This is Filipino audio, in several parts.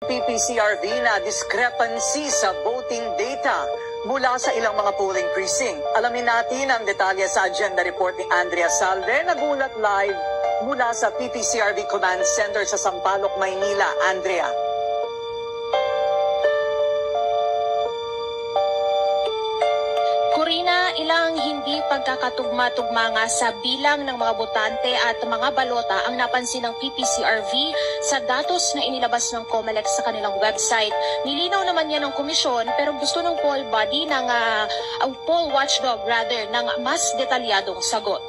PPCRV na discrepancy sa voting data mula sa ilang mga polling precinct. Alamin natin ang detalye sa agenda report ni Andrea Salve, nagulat live mula sa PPCRV Command Center sa Sampaloc, Maynila. Andrea. Corina, ilang hindi pagkakatugma-tugma nga sa bilang ng mga botante at mga balota ang napansin ng PPCRV sa datos na inilabas ng COMELEC sa kanilang website. Nilinaw naman yan ng komisyon pero gusto ng poll body ng poll watchdog ng mas detalyadong sagot.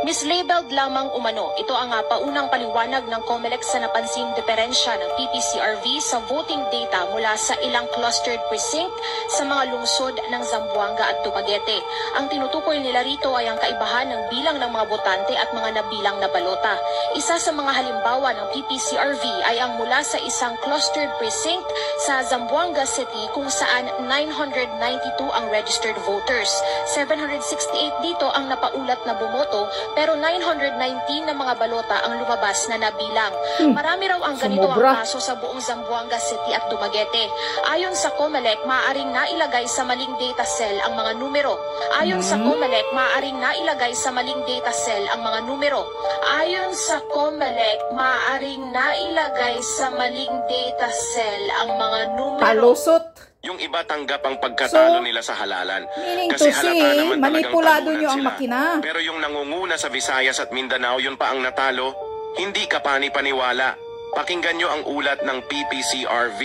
Mislabeled lamang umano. Ito ang paunang paliwanag ng COMELEC sa napansing diferensya ng PPCRV sa voting data mula sa ilang clustered precinct sa mga lungsod ng Zamboanga at Dumaguete. Ang tinutukoy nila rito ay ang kaibahan ng bilang ng mga botante at mga nabilang na balota. Isa sa mga halimbawa ng PPCRV ay ang mula sa isang clustered precinct sa Zamboanga City kung saan 992 ang registered voters. 768 dito ang napaulat na bumoto pero 919 na mga balota ang lumabas na nabilang. Marami raw ang ganito ang kaso sa buong Zamboanga City at Dumaguete. Ayon sa COMELEC, maaaring nailagay sa maling data cell ang mga numero. Ayon sa COMELEC, maaaring nailagay sa maling data cell ang mga numero. Ayon sa COMELEC, maaaring nailagay sa maling data cell ang mga numero. Palusot. Yung iba tanggap ang pagkatalo nila sa halalan. Kasi halata naman manipulado talagang nyo ang sila. makina. Pero yung nangunguna sa Visayas at Mindanao, yun pa ang natalo, hindi ka pani-paniwala. Pakinggan nyo ang ulat ng PPCRV.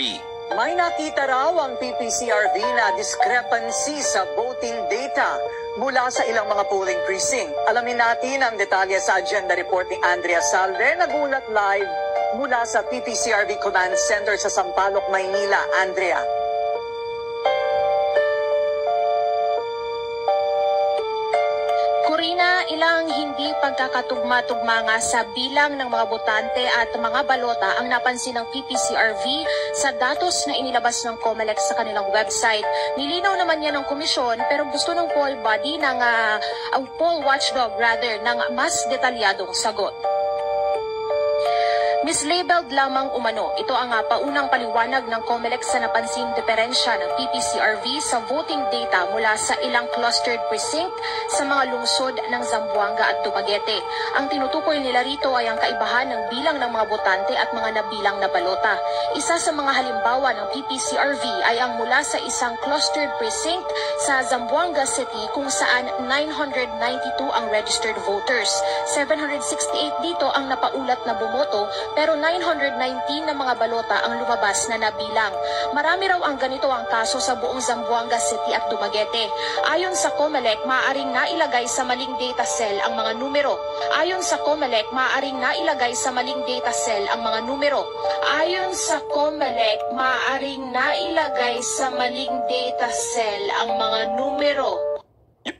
May nakita raw ang PPCRV na discrepancy sa voting data mula sa ilang mga polling precinct. Alamin natin ang detalye sa agenda report ni Andrea Salve, nagulat live mula sa PPCRV Command Center sa Sampaloc, Maynila. Andrea. Corina, ilang hindi pagkakatugma-tugma nga sa bilang ng mga botante at mga balota ang napansin ng PPCRV sa datos na inilabas ng COMELEC sa kanilang website. Nilinaw naman yan ng komisyon pero gusto ng poll body ng poll watchdog ng mas detalyadong sagot. Mislabeled lamang umano. Ito ang paunang paliwanag ng COMELEC sa napansing diferensya ng PPCRV sa voting data mula sa ilang clustered precinct sa mga lungsod ng Zamboanga at Dumaguete. Ang tinutukoy nila rito ay ang kaibahan ng bilang ng mga botante at mga nabilang na balota. Isa sa mga halimbawa ng PPCRV ay ang mula sa isang clustered precinct sa Zamboanga City kung saan 992 ang registered voters. 768 dito ang napaulat na bumoto pero 919 na mga balota ang lumabas na nabilang. Marami raw ang ganito ang kaso sa buong Zamboanga City at Dumaguete. Ayon sa COMELEC, maaaring nailagay sa maling data cell ang mga numero. Ayon sa COMELEC, maaaring nailagay sa maling data cell ang mga numero. Ayon sa COMELEC, maaaring nailagay sa maling data cell ang mga numero.